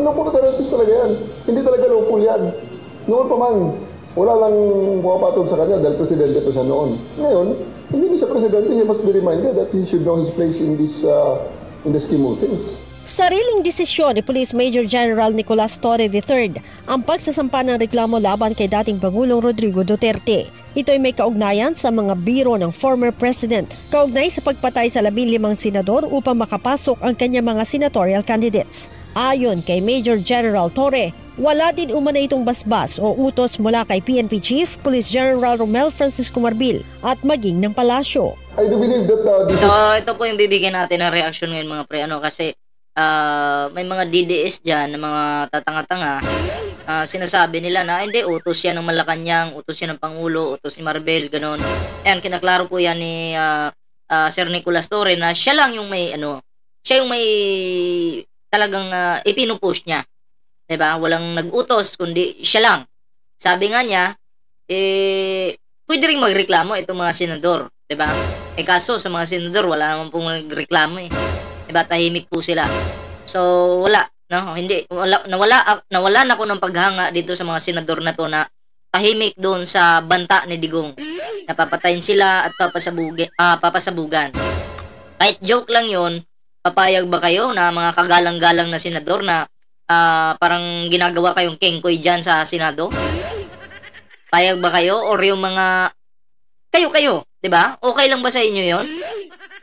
ano po terrorist talaga yan. Hindi talaga lawful yan. Noon pa man, wala lang pumapatol sa kanya dahil presidente pa siya noon. Ngayon, hindi na siya presidente, he must be reminded that he should know his place in the scheme of things. Sariling desisyon ni Police Major General Nicolas Torre III ang pagsasampa ng reklamo laban kay dating Pangulong Rodrigo Duterte. Ito ay may kaugnayan sa mga biro ng former president, kaugnay sa pagpatay sa 15 senador upang makapasok ang kanyang mga senatorial candidates. Ayon kay Major General Torre, wala din umano itong basbas o utos mula kay PNP Chief Police General Romel Francisco Marbil at maging ng palasyo. I do believe that So ito po yung bibigyan natin ng reaksyon ngayon mga pre, kasi may mga DDS dyan, mga tatanga-tanga, sinasabi nila na hindi, utos yan ng Malacanang, utos yan ng Pangulo, utos ni Maribel, ganon. Ayan, kinaklaro po yan ni Sir Nicolas Torre na siya lang yung may, siya yung may talagang ipinupush niya. Diba? Walang nag-utos, kundi siya lang. Sabi nga niya, pwede rin magreklamo itong mga senador. Diba? Kaso sa mga senador, wala naman pong nagreklamo eh. Diba, tahimik po sila. So, wala. No? Hindi. Nawala na ako ng paghanga dito sa mga senador na to na tahimik doon sa banta ni Digong. Napapatayin sila at papasabugan. Kahit joke lang yon, papayag ba kayo na mga kagalang-galang na senador na parang ginagawa kayong kengkoy dyan sa Senado? Payag ba kayo? Or yung mga kayo, diba? Okay lang ba sa inyo yon?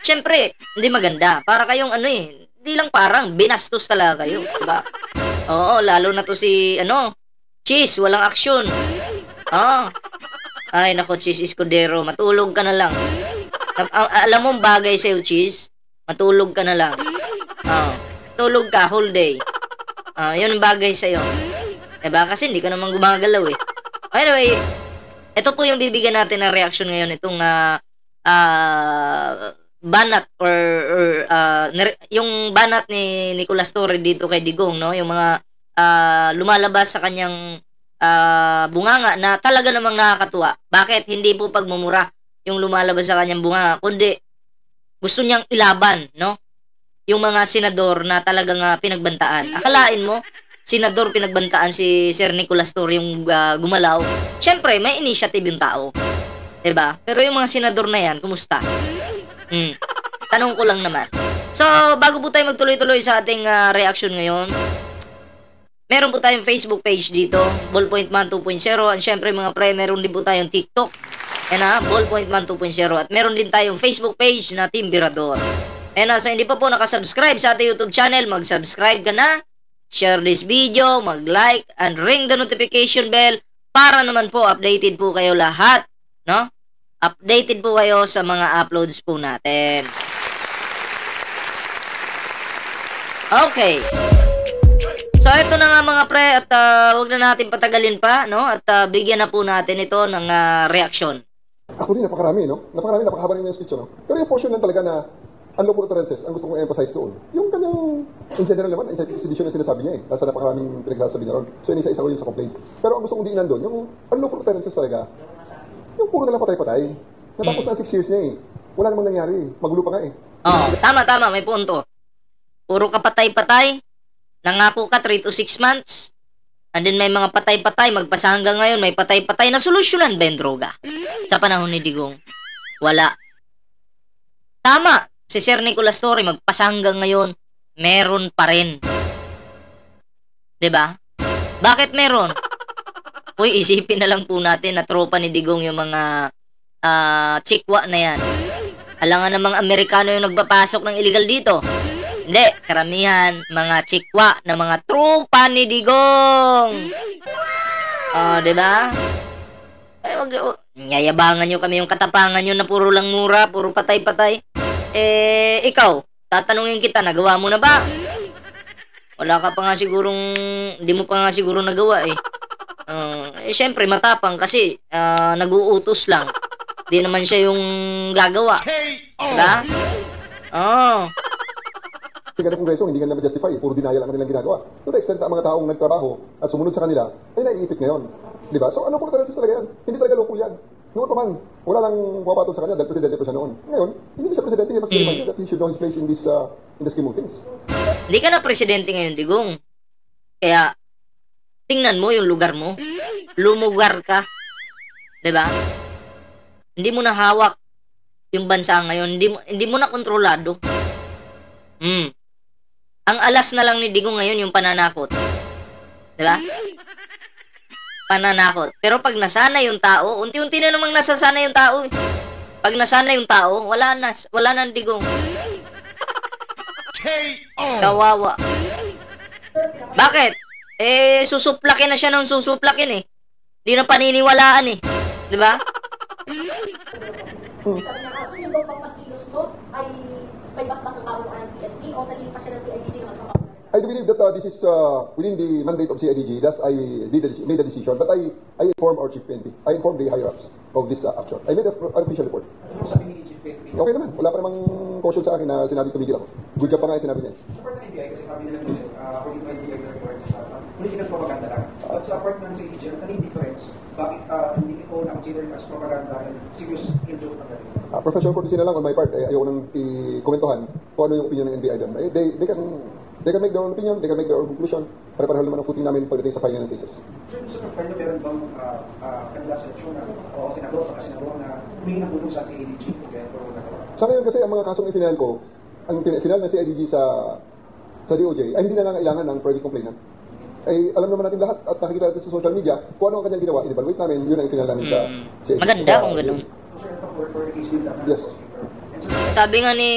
Siyempre, hindi maganda. Para kayong hindi lang parang binastos talaga kayo, diba? Oo, lalo na to si, Cheese, walang aksyon. Ay, nako, Cheese Escudero, matulog ka na lang. Alam mo bagay sa'yo, Cheese, matulog ka na lang. Tulog ka, whole day. Yun ang bagay sa'yo. Diba? Kasi hindi ka naman gumagalaw eh. Anyway, ito po yung bibigyan natin ng reaction ngayon. Itong, banat or yung banat ni Nicolas Torre dito kay Digong, no? Yung mga lumalabas sa kanyang bunganga na talaga namang nakakatuwa. Bakit? Hindi po pagmumura yung lumalabas sa kanyang bunganga, kundi gusto niyang ilaban, no? Yung mga senador na talagang pinagbantaan. Akalain mo, senador pinagbantaan si Sir Nicolas Torre yung gumalaw. Siyempre, may initiative yung tao. Diba? Pero yung mga senador na yan, kumusta? Tanong ko lang naman. So, bago po tayo magtuloy-tuloy sa ating reaction ngayon, meron po tayong Facebook page dito, Ballpoint Man 2.0. And syempre mga pre, meron din po tayong TikTok. Ballpoint Man 2.0. At meron din tayong Facebook page na Team Birador. So hindi pa po nakasubscribe sa ating YouTube channel, mag-subscribe ka na. Share this video, mag-like, and ring the notification bell para naman po updated po kayo lahat, no? Updated po kayo sa mga uploads po natin. Okay. So ito na nga mga pre, at wag na natin patagalin pa, no? At bigyan na po natin ito ng reaksyon. Ako din, napakarami, no? Napakahaba rin yung speech, no? Pero yung portion lang talaga na unlawful utterances, ang gusto kong emphasize doon. Yung kanyang, in general naman, inciting sedition na sinasabi niya eh. Nasa napakaraming pinagsasabi niya ron. So inisa-isa ko yun sa complaint. Pero ang gusto kong diinan doon, yung unlawful utterances talaga, yung puro na lang patay-patay. Natapos na 6 years niya eh. Wala namang nangyari eh. Magulo pa nga eh. Tama, may punto. Puro ka patay-patay. Nangako ka 3 to 6 months. And then may mga patay-patay. Magpasa hanggang ngayon, may patay-patay na solusyonan ba yung droga? Sa panahon ni Digong. Wala. Tama. Si Sir Nicolas Torre, magpasa hanggang ngayon, meron pa rin. Diba? Bakit meron? Uy, isipin na lang po natin na tropa ni Digong yung mga chikwa na yan. Alangan namang Amerikano yung nagpapasok ng illegal dito. Hindi, karamihan mga chikwa na mga tropa ni Digong. Diba? Ay, yayabangan nyo kami yung katapangan nyo na puro lang mura, puro patay-patay. Ikaw, tatanungin kita, nagawa mo na ba? Wala ka pa nga sigurong, hindi mo pa nga siguro nagawa eh. Syempre matapang kasi nag-uutos lang. Di naman siya yung gagawa. Diba? Kasi ganang kongreso, hindi nga ma-justify. Puro denial ang kanilang ginagawa. To the extent na ang mga taong nagtrabaho at sumunod sa kanila, ay naiipit ngayon. Diba? So ano po utterances talaga yan? Hindi talaga lawful yan. Noon pa man, wala lang pumapatol sa kanya dahil presidente pa siya noon. Ngayon, hindi na siya presidente. He must be reminded that he should know his place in the scheme of things. Hindi ka na presidente ngayon, Digong. Kaya, tingnan mo yung lugar mo. Lumugar ka. 'Di ba? Hindi mo na hawak yung bansa ngayon. Hindi mo na kontrolado. Ang alas na lang ni Digong ngayon yung pananakot. 'Di ba? Pananakot. Pero pag nasana yung tao, unti-unti na namang nasasana yung tao. Pag nasana yung tao, wala na ang Digong. Kawawa. Bakit? Susuplakin na siya ng susuplakin eh. Di na paniniwalaan eh. Di ba? Sabi na nga, so yung daw pagpakilos mo ay may basbas ng kabuuan ng PNP o sa lipas siya ng CIDG naman sa kabuuan? I do believe that this is within the mandate of CIDG. Thus, I made a decision, but I informed our chief PNP. I informed the higher-ups of this action. I made an official report. Ano sabi ni Chief PNP? Okay naman. Wala pa namang caution sa akin na sinabi tumigil ako. Good job pa nga yung sinabi niya. Support ng NBI kasi sabi nila minsan, according to NBI report siya, political propaganda lang. But sa part ng CIDG, ano yung difference? Bakit hindi ito na-consider as propaganda and serious kill joke na galing? Professional courtesy na lang on my part. Ayoko nang i-komentuhan kung ano yung opinion ng NBI dyan. They can make their own opinion, they can make their own conclusion. Pare-pareho naman ang footing namin pagdating sa filing ng cases. Sir, gusto ko friend, meron bang kandidat sa eleksyon o senador na humingi ng tulong sa CIDG? Sa ngayon kasi ang mga kasong ipinail ko, ang final ng CIDG sa DOJ ay hindi na nangailangan ng private complainant. Ay alam naman natin lahat at nakikita natin sa social media kung ano ang kanyang ginawa. I-evaluate namin, yun ang ipinail namin sa CIDG. Maganda kung ganun. Yes. Sabi nga ni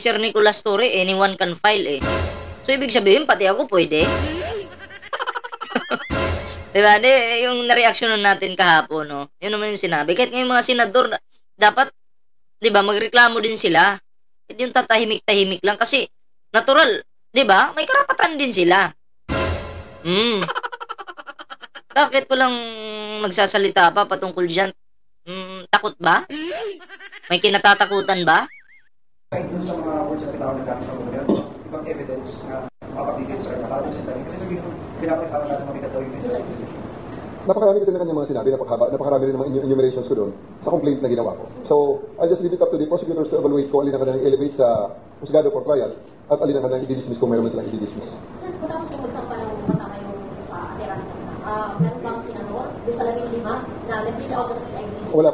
Sir Nicolas Torre, anyone can file eh. So, ibig sabihin, pati ako pwede. Diba? Yung na-reaction natin kahapon, no? Yun naman yung sinabi. Kahit ngayong mga senador, dapat, diba, magreklamo din sila. Hindi yung tatahimik-tahimik lang. Kasi, natural, diba? May karapatan din sila. Bakit walang magsasalita pa patungkol dyan? Takot ba? May kinatatakutan ba? Kahit dun sa mga words na pinawag ng dati sa gobyerno, ibang evidence na mapapigil sa kapatid sa sabi. Kasi sabihin nung pinapakita natin makita daw yung mensahe. Napakarami kasi na kanyang mga sinabi, napakarami rin ng mga enumerations ko doon sa complaint na ginawa ko. So, I'll just leave it up to the prosecutors to evaluate kung alin ang kanilang elevate sa husgado for trial at alin ang kanilang i-dismiss kung meron man silang i-dismiss. Sir, matapos kung magsampa ng matama yung sa Ateran meron bang senador doon sa 15 na nag-reach out sa CIDG? Wala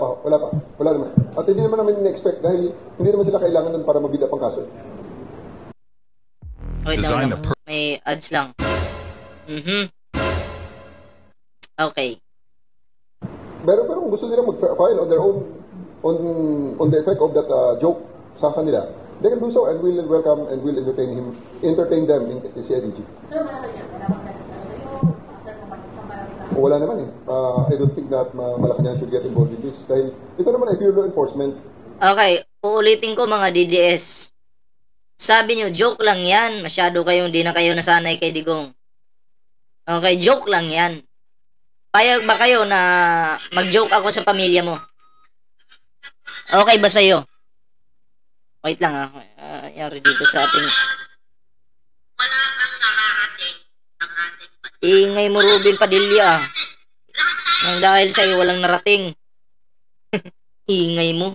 naman. At hindi naman namin in-expect dahil hindi naman sila kailangan nun para mabida pang kaso. Wait lang, may ads lang. Okay. Pero kung gusto nila mag-file on their own on the effect of that joke sa kanila, they can do so and we'll welcome and we'll entertain them in the CIDG. Sir, Malacanang, wala bang ganito sa'yo after ng pagsampa ng Wala naman eh. I don't think that Malacanang should get involved in this dahil ito naman ay pure law enforcement. Okay, uulitin ko mga DDS. Sabi nyo, joke lang yan. Masyado kayong di na kayo nasanay kay Digong. Okay, joke lang yan. Payag ba kayo na mag-joke ako sa pamilya mo? Okay ba sa'yo? Wait lang ha. Yari dito sa ating... Wala kang nakarating ang ating Ingay mo, Ruben Padilla. Nang dahil sa'yo, walang narating. Ingay mo.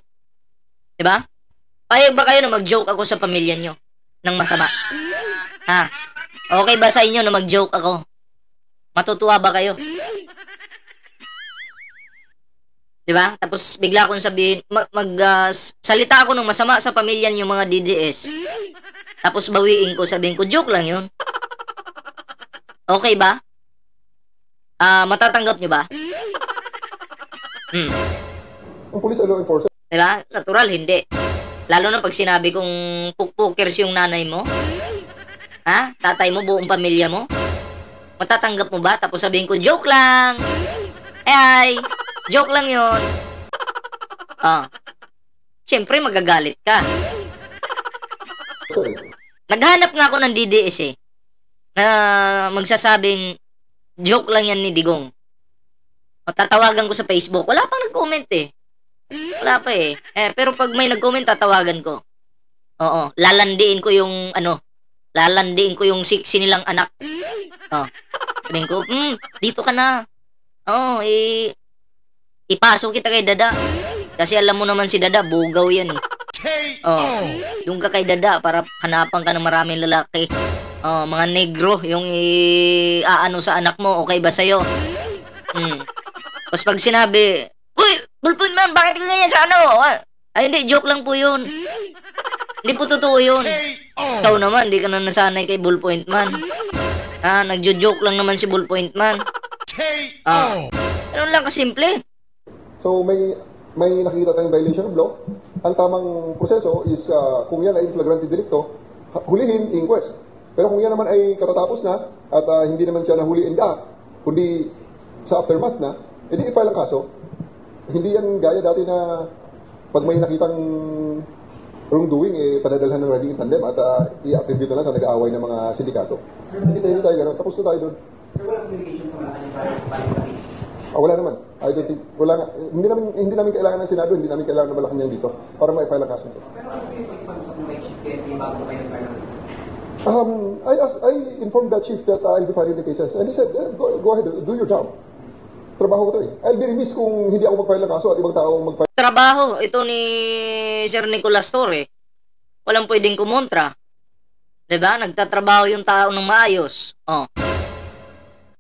Diba? Payag ba kayo na mag-joke ako sa pamilya nyo? Nang masama? Ha? Okay ba sa inyo na mag-joke ako? Matutuwa ba kayo? Diba? Tapos bigla akong sabihin, salita ako ng masama sa pamilya nyo mga DDS. Tapos bawiin ko, sabihin ko, joke lang yun. Okay ba? Matatanggap nyo ba? Ang police ay law enforcer. Diba? Natural, hindi. Lalo na pag sinabi kong pukpukers yung nanay mo. Ha? Tatay mo, buong pamilya mo. Matatanggap mo ba? Tapos sabihin ko, joke lang. Ay, joke lang yun. Siyempre, magagalit ka. Sorry. Naghanap nga ako ng DDS eh. Na magsasabing, joke lang yan ni Digong. O tatawagan ko sa Facebook. Wala pang nag-comment eh. Wala pa eh. Pero pag may nag-comment, tatawagan ko. Oo. Lalandiin ko yung, lalandiin ko yung sinilang anak. Sabihin ko, dito ka na. Ipasok kita kay Dada. Kasi alam mo naman si Dada, bugaw yan eh. Doon ka kay Dada para hanapan ka ng maraming lalaki. Mga negro yung aano sa anak mo, okay ba sa'yo? Tapos pag sinabi, uy, ballpoint man, bakit ka ganyan sa ano? Ay, hindi, joke lang po yun. Hindi po totoo yun. Ikaw naman, hindi ka na nasanay kay ballpoint man. Nagjo-joke lang naman si ballpoint man. Ganun lang kasimple. So may nakikita tayong violation of law. Ang tamang proseso is kung yan ay flagrante delicto, hulihin, inquest. Pero kung yan naman ay katatapos na at hindi naman siya nahuli in the act, kundi sa aftermath na, edi i-file ang kaso. Hindi yan gaya dati na pag may nakitang wrongdoing, padadalhan ng riding in tandem at i-attribute na sa nag-aaway ng mga sindikato. Hindi tayo ganun. Tapos na tayo doon. Sir, walang communication sa mga kanil Wala naman. I don't think, wala nga. Hindi namin kailangan ng Senado, hindi namin kailangan ng Malacanang dito para ma-file ang kaso ito. Pero ano po yung pag-ipag-usap mo kay Chief PNP bago kayo nag-file ng kaso? I informed the chief that I'll be filing the cases. And he said, go ahead, do your job. Trabaho ko to eh. I'll be remiss kung hindi ako mag-file ng kaso at ibang tao mag-file. Trabaho, ito ni Sir Nicolas Torre. Walang pwedeng kumontra. Diba? Nagtatrabaho yung tao ng maayos.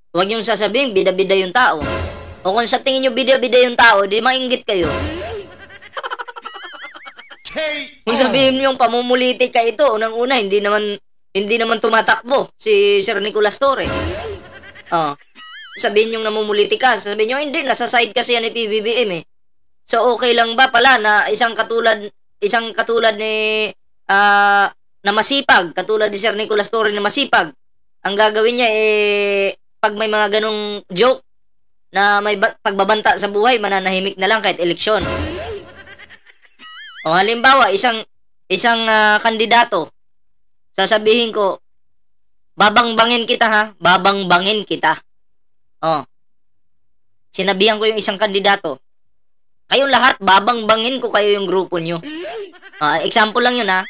Huwag niyong sasabihin, bida-bida yung tao. O kung sa tingin niyo bida-bida yung tao, di mainggit kayo. Kung sabihin niyo yung pamumuliti ka ito, unang-una, hindi naman tumatakbo si Sir Nicolas Torre. Sabihin yung namumuliti ka, sabihin niyo, hindi, nasa side kasi yan ni PBBM eh. So, okay lang ba pala na isang katulad ni, na masipag, katulad ni Sir Nicolas Torre na masipag, ang gagawin niya pag may mga ganong joke, na may pagbabanta sa buhay, mananahimik na lang kahit eleksyon. Halimbawa, isang kandidato, sasabihin ko, babangbangin kita ha, babangbangin kita. Sinabihan ko yung isang kandidato, kayong lahat, babangbangin ko kayo yung grupo nyo. Example lang yun ha.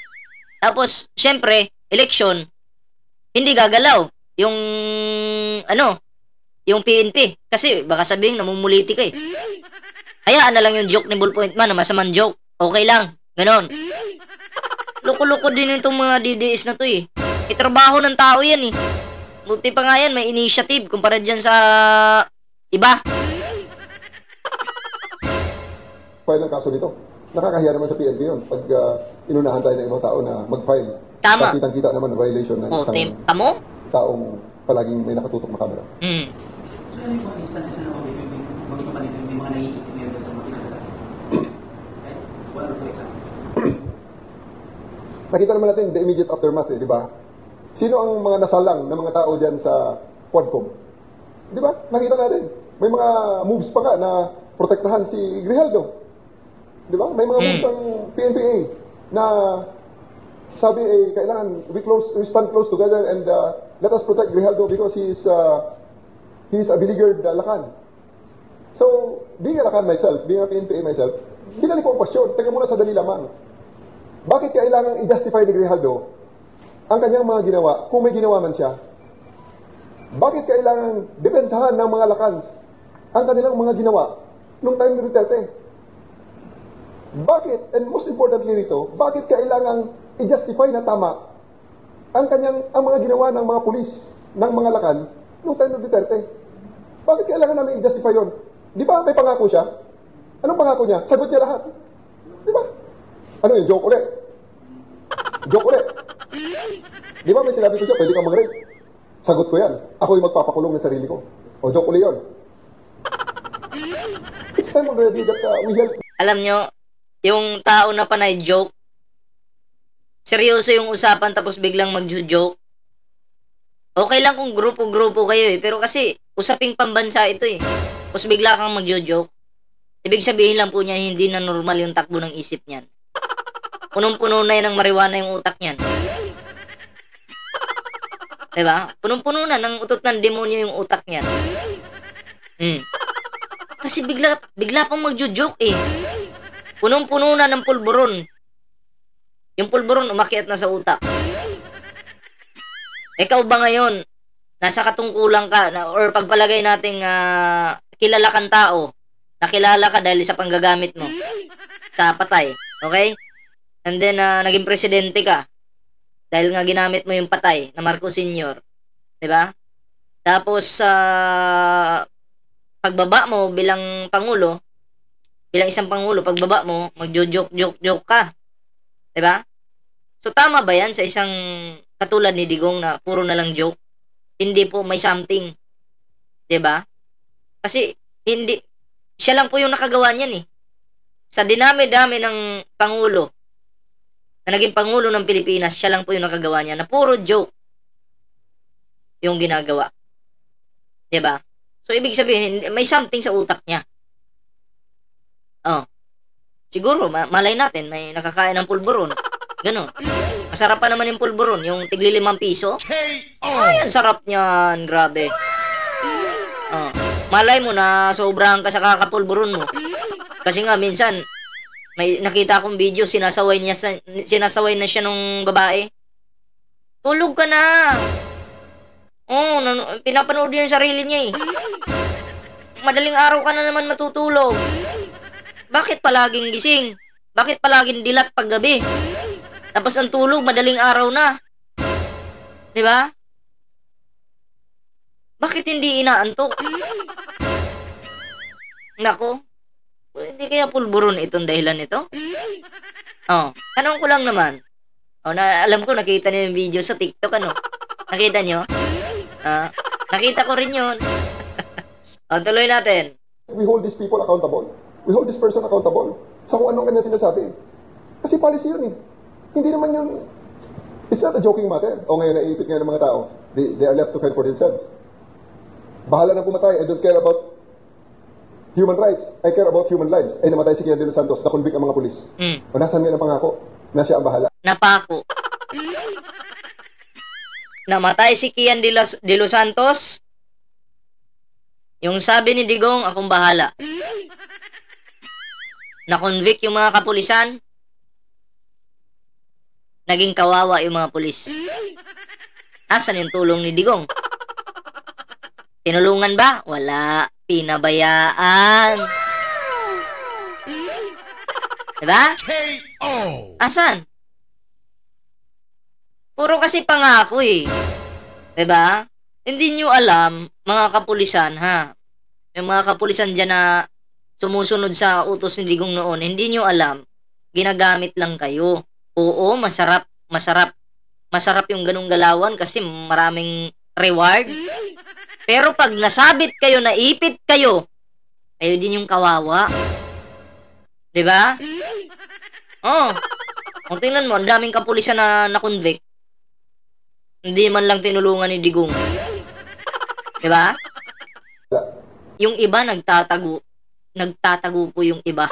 Tapos, syempre, election, hindi gagalaw yung, yung PNP. Kasi, baka sabihin, namumuliti ka eh. Hayaan na lang yung joke ni Ballpoint Man, na masamang joke. Okay lang, ganon. Loko-loko din itong mga DDS na to eh. Trabaho ng tao yan eh. Buti pa nga yan, may initiative kumpara dyan sa iba. File ng kaso dito. Nakakahiya naman sa PNP yun pag inunahan tayo ng ibang tao na mag-file. Tama. Kitang-kita naman na violation ng isang tamo? taong palaging may nakatutok na camera. Ano yung mga instances na magkakapalit yung mga naiintindihan doon sa mga pinasasabi? What are the examples? Nakita naman natin the immediate aftermath di ba? Sino ang mga nasalang ng mga tao dyan sa Quadcom? Di ba? Nakita natin. May mga moves pa nga na protektahan si Grijaldo. Di ba? May mga moves ang PNPA na sabi kailangan we stand close together and let us protect Grijaldo because he is a beleaguered Lacan. So, being a Lacan myself, being a PNPA myself, hinali ko ang question. Teka muna sa dali lamang. Bakit kailangan i-justify ni Grijaldo ang kanyang mga ginawa kung may ginawa man siya? Bakit kailangan depensahan ng mga Lacans ang kanilang mga ginawa nung time ni Duterte? Bakit, and most importantly rito, bakit kailangan i-justify na tama ang mga ginawa ng mga pulis, ng mga Lacan nung time ni Duterte? Bakit kailangan namin i-justify yun? Di ba may pangako siya? Anong pangako niya? Sagot niya lahat. Di ba? Ano yun? Joke ulit. Joke ulit. Di ba may sinabi ko siya, pwede kang mag-rape? Sagot ko yan. Ako yung magpapakulong ng sarili ko. O joke ulit yun. It's time already that we help. Alam nyo, yung tao na panay joke, seryoso yung usapan tapos biglang mag-joke. Okay lang kung grupo-grupo kayo eh, pero kasi usaping pambansa ito eh. Tapos bigla kang mag-joke. Ibig sabihin lang po niya, hindi na normal yung takbo ng isip niyan. Punong-puno na yan ng marijuana yung utak niyan. Diba? Punong-puno na ng utot ng demonyo yung utak niyan. Kasi bigla pang mag-joke eh. Punong-puno na ng pulburon. Yung pulburon umakyat na sa utak. Ikaw ba ngayon, nasa katungkulan ka, or pagpalagay nating kilala kang tao, nakilala ka dahil sa panggagamit mo sa patay, okay? And then, naging presidente ka. Dahil nga ginamit mo yung patay na Marcos Sr. 'Di ba? Tapos sa pagbaba mo bilang pangulo, bilang isang pangulo, pagbaba mo, magjo-joke ka. 'Di ba? So tama ba 'yan sa isang katulad ni Digong na puro na lang joke? Hindi po, may something. 'Di ba? Kasi hindi siya lang po yung nakagawa niyan eh. Sa dinami-dami ng pangulo na naging pangulo ng Pilipinas, siya lang po yung nakagawa niya na puro joke yung ginagawa. 'Di ba? So ibig sabihin may something sa utak niya. Oh. Siguro malay natin may nakakain ng pulburon. Ganun. Masarap pa naman yung pulburon, yung tigli 5 piso. Ay, ang sarap niyan, grabe. Oh. Malay mo na sobrang ka sa kakapulburon mo. Kasi nga minsan may nakita akong video, sinasaway na siya nung babae. Tulog ka na. Oh, pinapanood niya yung sarili niya eh. Madaling araw ka na naman matutulog. Bakit palaging gising? Bakit palaging dilat paggabi? Tapos ang tulog madaling araw na. 'Di ba? Bakit hindi inaantok? Nako. Hindi kaya pulburon itong dahilan nito? Oh, tanong ko lang naman. Oh, alam ko nakita niyo yung video sa TikTok ano. Nakita niyo? Nakita ko rin 'yon. Oh, tuloy natin. We hold these people accountable. We hold this person accountable sa kung anong kanya sinasabi. Kasi policy yun eh. Hindi naman yun, it's not a joking matter. O ngayon, naiipit ngayon ng mga tao. They are left to fend for themselves. Bahala na pumatay. I don't care about human rights. I care about human lives. Ay, namatay si Kian de los Santos, na-convict ang mga pulis. O nasan ngayon ang pangako na siya ang bahala? Napako. Namatay si Kian de los Santos. Yung sabi ni Digong, akong bahala. Na-convict yung mga kapulisan. Naging kawawa yung mga pulis. Asan yung tulong ni Digong? Tinulungan ba? Wala. Pinabayaan. Diba? Asan? Puro kasi pangako eh. Diba? Hindi nyo alam, mga kapulisan ha. Yung mga kapulisan dyan na sumusunod sa utos ni Digong noon, hindi nyo alam, ginagamit lang kayo. Oo, masarap yung ganung galawan kasi maraming reward. Pero pag nasabit kayo, naipit kayo, kayo din yung kawawa. 'Di ba? Oh. Kung tingnan mo, ang daming kapulisan na na-convict. Hindi man lang tinulungan ni Digong. 'Di ba? Yung iba nagtatago po yung iba.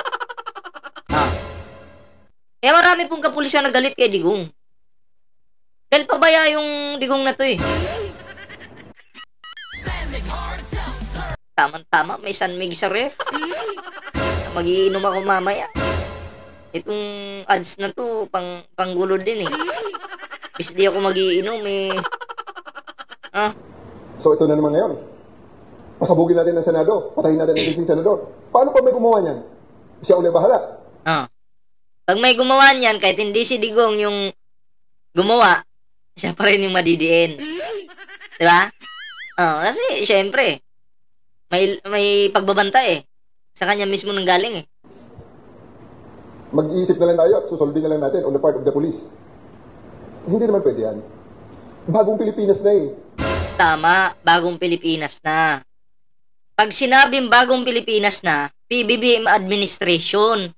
Kaya marami pong kapulisan na galit kay Digong. Dahil pabaya yung Digong na to eh. Tama-tama, may San Mig sa ref. Magiinom ako mamaya. Itong ads na to, panggulo din eh. Bis di ako magiinom eh. So ito na naman ngayon. Pasabugin natin ng Senado. Patayin natin ang isang senador. Paano pa may gumawa niyan? Siya ulit bahala. Pag may gumawa niyan, kahit hindi si Digong yung gumawa, siya pa rin yung madidiin. Diba? Kasi, syempre, may pagbabanta eh. Sa kanya mismo nang galing eh. Mag-iisip na lang tayo at susolving na lang natin on the part of the police. Hindi naman pwede yan. Bagong Pilipinas na eh. Tama, bagong Pilipinas na. Pag sinabing bagong Pilipinas na, PBBM administration.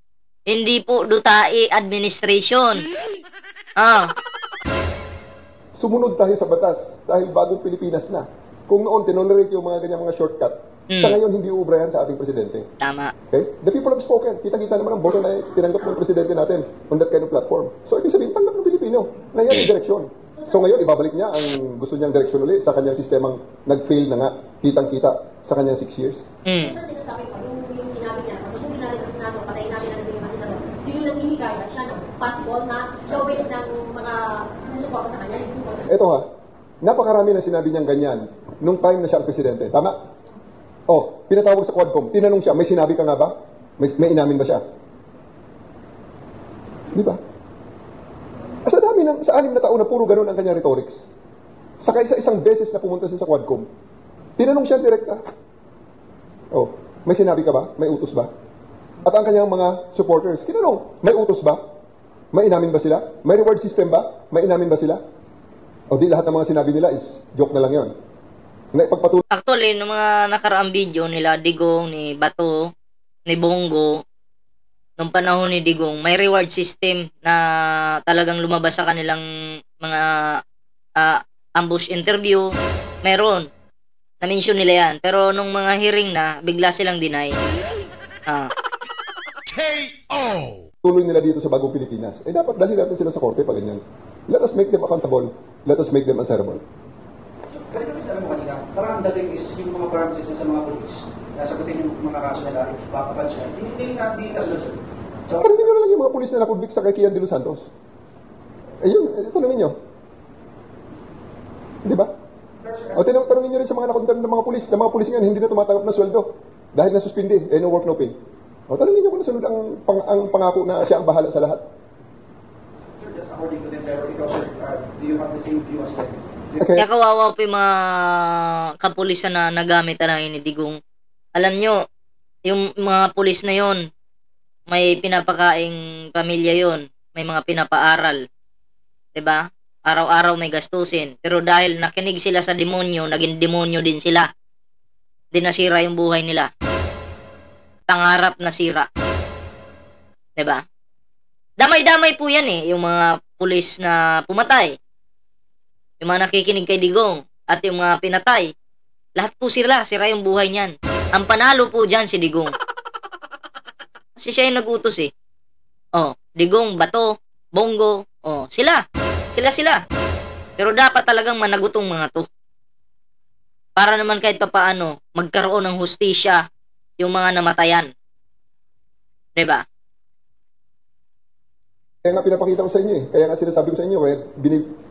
Hindi po Dutae administration. Sumunod tayo sa batas dahil bagong Pilipinas na. Kung noon tinolerate yung mga ganyang mga shortcut, sa ngayon hindi uubra yan sa ating presidente. Tama. Okay? The people have spoken. Kita-kita naman ang boto na tinanggap ng presidente natin on that kind of platform. So ibig sabihin, tanggap ng Pilipino na yan yung direksyon. So ngayon, ibabalik niya ang gusto niyang direksyon ulit sa kanyang sistemang nag-fail na nga, kitang-kita sa kanyang 6 years. Sir, sinasabi ko, yung sinabi niya, kasi kung natin sa Senado, patayin natin ang naging mas Senado, yun yung nanghihikayat siya, no? Possible na gawin ng mga sumusuporta sa kanya. Ito ha, napakarami na sinabi niyang ganyan nung time na siya ang presidente. Tama? Oh, pinatawag sa Quadcom, tinanong siya, may sinabi ka nga ba? May inamin ba siya? Di ba? Sa dami sa 6 na taon na puro ganun ang kanyang rhetorics. Saka isang beses na pumunta siya sa Quadcom, tinanong siya direkta, oh, may sinabi ka ba? May utos ba? At ang kanyang mga supporters, tinanong, may utos ba? May inamin ba sila? May reward system ba? May inamin ba sila? O di lahat ng mga sinabi nila is joke na lang yon. Actually, ng mga nakaraang video nila, Digong, ni Bato, ni Bongo, nung panahon ni Digong, may reward system na talagang lumabas sa kanilang mga ambush interview. Meron. Na-mention nila yan. Pero nung mga hearing na, bigla silang deny. Tuloy nila dito sa bagong Pilipinas. Eh dapat dalhin natin sila sa korte pag ganyan. Let us make them accountable. Let us make them answerable. Ganito rin sabi mo kanina, parang ang dating is yung mga promises na sa mga police, nasagutin yung mga kaso nila, baka sila. Hindi kasunod. So, pero hindi nyo lang yung mga pulis na nakudbik sa kay Kian de los Santos. Ayun, tanongin nyo. Di ba? O tanongin nyo rin sa mga nakondemn ng mga pulis. Na mga pulis ngayon hindi na tumatanggap na sweldo. Dahil nasuspindi, no work, no pay. O tanongin nyo kung nasunod ang pangako na siya ang bahala sa lahat. Sir, just according to them, pero ikaw, sir, do you have the same view as them? Okay. Kaya kawawa po yung mga kapulisan na nagamit na lang ni Digong. Alam nyo, yung mga pulis na yon, may pinapakaing pamilya yon, may mga pinapaaral. 'Di ba? Araw-araw may gastusin. Pero dahil nakinig sila sa demonyo, naging demonyo din sila. Di nasira yung buhay nila. Pangarap na sira. 'Di ba? Damay-damay po yan yung mga pulis na pumatay. Yung mga nakikinig kay Digong at yung mga pinatay, lahat po sira yung buhay niyan. Ang panalo po dyan si Digong. Kasi siya yung nag-utos Digong, Bato, Bongo, sila. Pero dapat talagang managutong mga to. Para naman kahit papaano, magkaroon ng hustisya yung mga namatayan. Diba? Kaya nga pinapakita ko sa inyo Kaya nga sinasabi ko sa inyo, kaya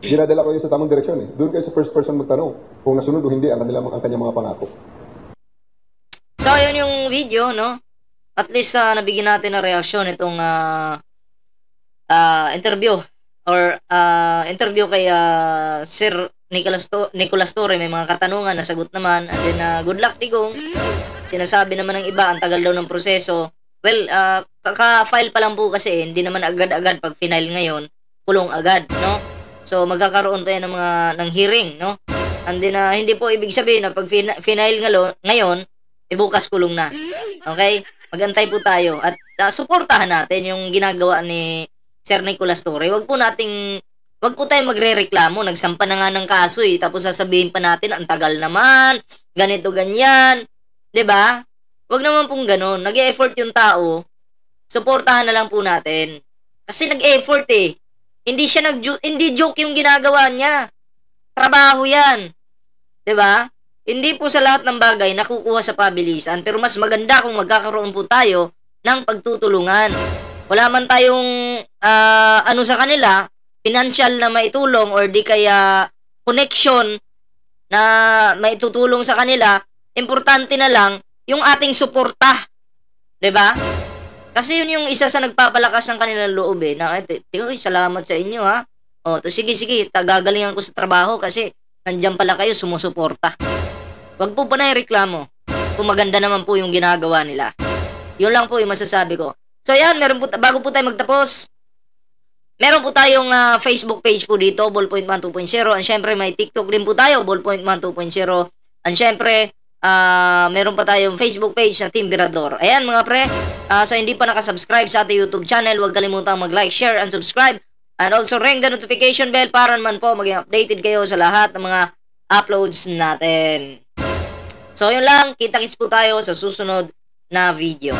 dinadala ko kayo sa tamang direksyon Doon kayo sa first person magtanong kung nasunod o hindi ang kanyang mga pangako. So, yun yung video, no? At least nabigyan natin ng reaksyon itong interview or interview kay Sir Nicolas Torre. May mga katanungan, nasagot naman. And then, good luck, Digong. Sinasabi naman ng iba, ang tagal daw ng proseso. Well, kaka-file pa lang po kasi, hindi naman agad-agad pag final ngayon, kulong agad, no? So, magkakaroon pa yan ng hearing, no? And then, hindi po ibig sabihin na pag final ngayon, bukas kulong na. Okay? Magantay po tayo at suportahan natin yung ginagawa ni Sir Nicolas Torre. Wag po tayong magrereklamo, nagsampa na nga ng kaso tapos sasabihin pa natin, ang tagal naman, ganito, ganyan. 'Di ba? Wag naman pong ganun. Nag-e-effort yung tao. Suportahan na lang po natin. Kasi nag-e-effort Hindi joke yung ginagawa niya. Trabaho yan. 'Di ba? Hindi po sa lahat ng bagay nakukuha sa pabilisan, pero mas maganda kung magkakaroon po tayo ng pagtutulungan. Wala man tayong sa kanila, financial na maitulong or di kaya connection na maitutulong sa kanila, importante na lang yung ating suporta. 'Di ba? Kasi yun yung isa sa nagpapalakas ng kanilang loob na salamat sa inyo ha. Sige, gagalingan ko sa trabaho kasi nandiyan pala kayo sumusuporta. Wag po na reklamo. Kung maganda naman po yung ginagawa nila. Yun lang po yung masasabi ko. So yan, bago po tayo magtapos, meron po tayong Facebook page po dito, Ballpoint Man 2.0. And syempre may TikTok din po tayo, Ballpoint Man 2.0. And syempre, meron pa tayong Facebook page na Team Birador. Ayan mga pre, so hindi pa nakasubscribe sa ating YouTube channel, huwag kalimutang mag-like, share, and subscribe. And also ring the notification bell para naman po maging updated kayo sa lahat ng mga uploads natin. So yun lang, kita-kits po tayo sa susunod na video.